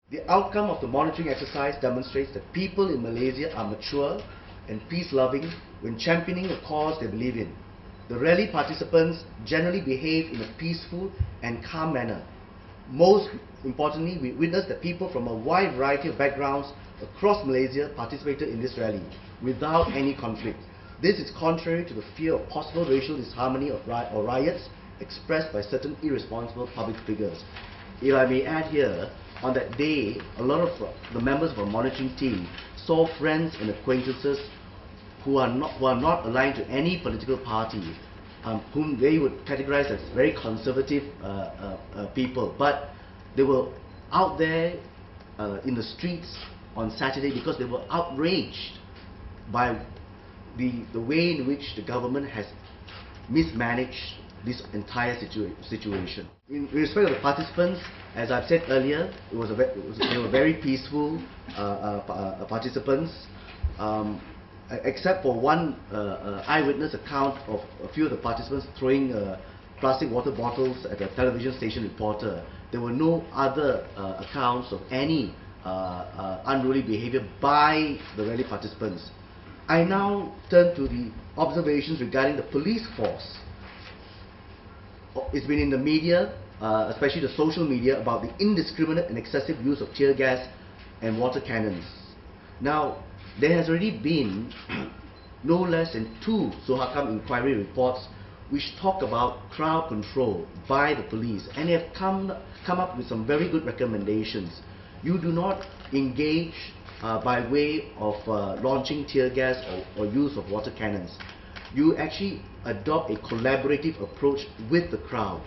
The outcome of the monitoring exercise demonstrates that people in Malaysia are mature and peace-loving when championing a cause they believe in. The rally participants generally behave in a peaceful and calm manner. Most importantly, we witnessed that people from a wide variety of backgrounds across Malaysia participated in this rally without any conflict. This is contrary to the fear of possible racial disharmony or riots expressed by certain irresponsible public figures. If I may add here, on that day, a lot of the members of our monitoring team saw friends and acquaintances who are not aligned to any political party, whom they would categorize as very conservative people, but they were out there in the streets on Saturday because they were outraged by the way in which the government has mismanaged this entire situation. In respect of the participants, as I've said earlier, they were very peaceful participants, except for one eyewitness account of a few of the participants throwing plastic water bottles at a television station reporter. There were no other accounts of any unruly behavior by the rally participants. I now turn to the observations regarding the police force. It's been in the media, especially the social media, about the indiscriminate and excessive use of tear gas and water cannons. Now, there has already been no less than 2 SOHACAM inquiry reports which talk about crowd control by the police, and they have come up with some very good recommendations. You do not engage by way of launching tear gas or use of water cannons. You actually adopt a collaborative approach with the crowd.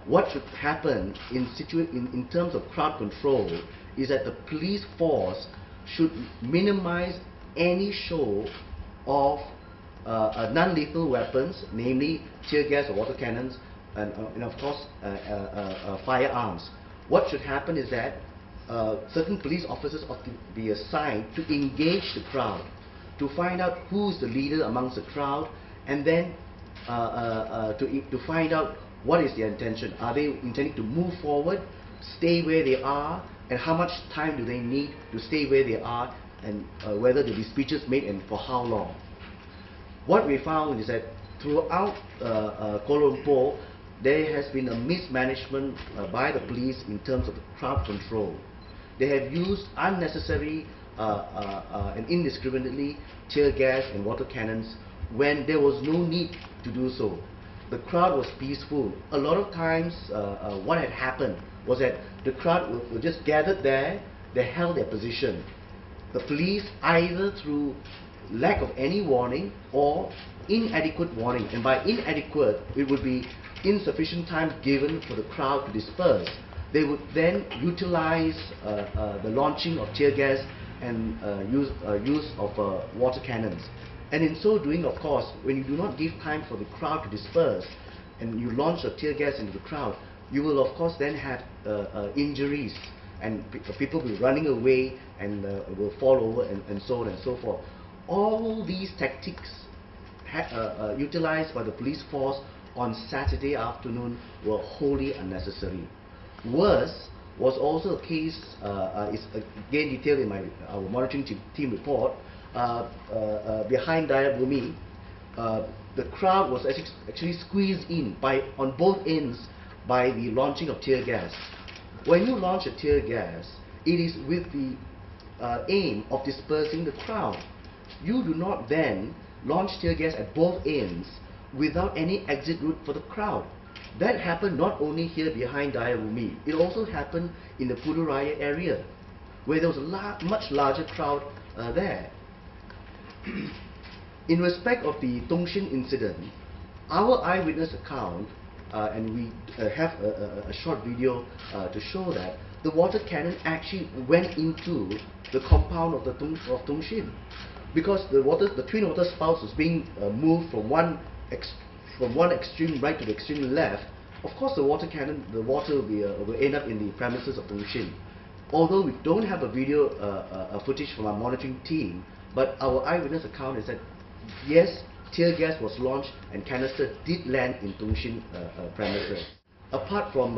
What should happen in terms of crowd control is that the police force should minimize any show of non-lethal weapons, namely tear gas or water cannons, and of course firearms. What should happen is that certain police officers ought to be assigned to engage the crowd, to find out who's the leader amongst the crowd, and then to find out what is their intention. Are they intending to move forward, stay where they are, and how much time do they need to stay where they are, and whether there will be speeches made and for how long. What we found is that throughout Kuala Lumpur, there has been a mismanagement by the police in terms of crowd control. They have used unnecessary and indiscriminately tear gas and water cannons when there was no need to do so. The crowd was peaceful. A lot of times what had happened was that the crowd were just gathered there, they held their position. The police, either through lack of any warning or inadequate warning, and by inadequate it would be insufficient time given for the crowd to disperse, they would then utilize the launching of tear gas and use of water cannons. And in so doing, of course, when you do not give time for the crowd to disperse and you launch a tear gas into the crowd, you will of course then have injuries, and people will be running away and will fall over and so on and so forth. All these tactics utilized by the police force on Saturday afternoon were wholly unnecessary. Worse was also a case, is again detailed in our monitoring team report, behind Daya Bumi. The crowd was actually squeezed in on both ends by the launching of tear gas. When you launch a tear gas, it is with the aim of dispersing the crowd. You do not then launch tear gas at both ends without any exit route for the crowd. That happened not only here behind Daya Bumi, it also happened in the Pudu Raya area, where there was a much larger crowd there. In respect of the Tongshin incident, our eyewitness account, and we have a short video to show that the water cannon actually went into the compound of Tongshin, because the twin water spouts was being moved from one extreme right to the extreme left. Of course, the water will end up in the premises of Tongshin. Although we don't have a video footage from our monitoring team, but our eyewitness account is that yes, tear gas was launched and canister did land in Tongshin premises. Apart from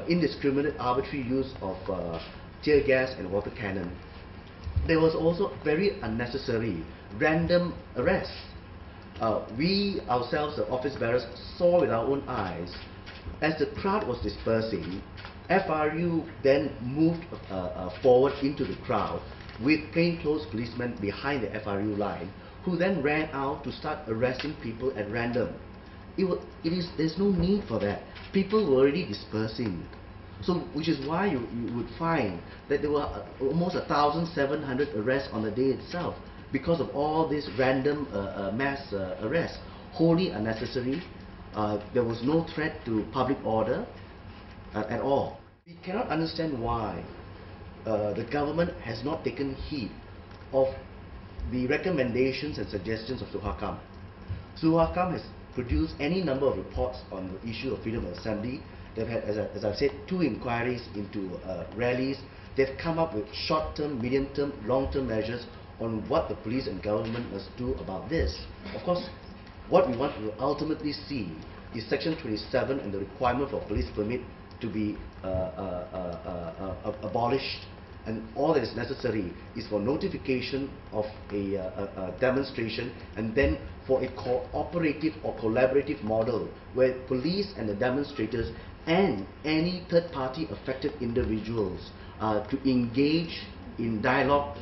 indiscriminate arbitrary use of tear gas and water cannon. There was also very unnecessary random arrests. We ourselves, the office bearers, saw with our own eyes as the crowd was dispersing. FRU then moved forward into the crowd with plainclothes policemen behind the FRU line, who then ran out to start arresting people at random. There's no need for that. People were already dispersing. So, which is why you would find that there were almost 1,700 arrests on the day itself because of all this random mass arrests, wholly unnecessary. There was no threat to public order at all. We cannot understand why the government has not taken heed of the recommendations and suggestions of Suhakam. Suhakam has produced any number of reports on the issue of freedom of assembly. They've had, as I've said, 2 inquiries into rallies. They've come up with short-term, medium-term, long-term measures on what the police and government must do about this. Of course, what we want to ultimately see is Section 27 and the requirement for police permit to be abolished, and all that is necessary is for notification of a demonstration, and then for a cooperative or collaborative model where police and the demonstrators and any third-party affected individuals to engage in dialogue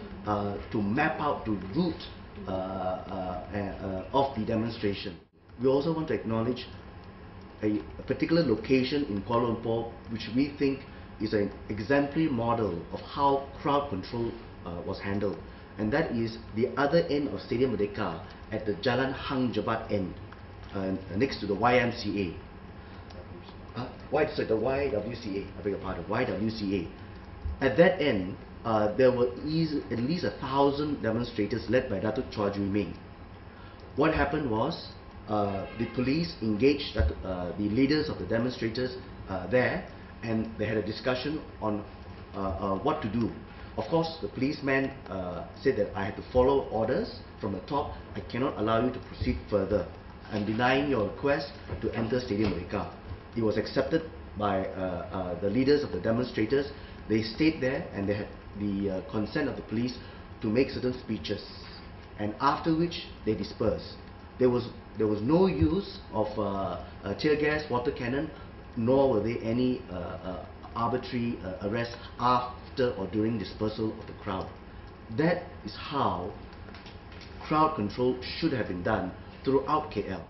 to map out the route of the demonstration. We also want to acknowledge a particular location in Kuala Lumpur which we think is an exemplary model of how crowd control was handled, and that is the other end of Stadium Merdeka at the Jalan Hang Jebat end, next to the YMCA. The YWCA, I beg your pardon, YWCA. At that end, there were at least 1,000 demonstrators led by Datuk Chua Jui Ming. What happened was, the police engaged the leaders of the demonstrators there, and they had a discussion on what to do. Of course, the policeman said that I had to follow orders from the top. I cannot allow you to proceed further. I'm denying your request to enter Stadium Merdeka. It was accepted by the leaders of the demonstrators. They stayed there and they had the consent of the police to make certain speeches, and after which they dispersed. There was no use of tear gas, water cannon, nor were there any arbitrary arrests after or during dispersal of the crowd. That is how crowd control should have been done throughout KL.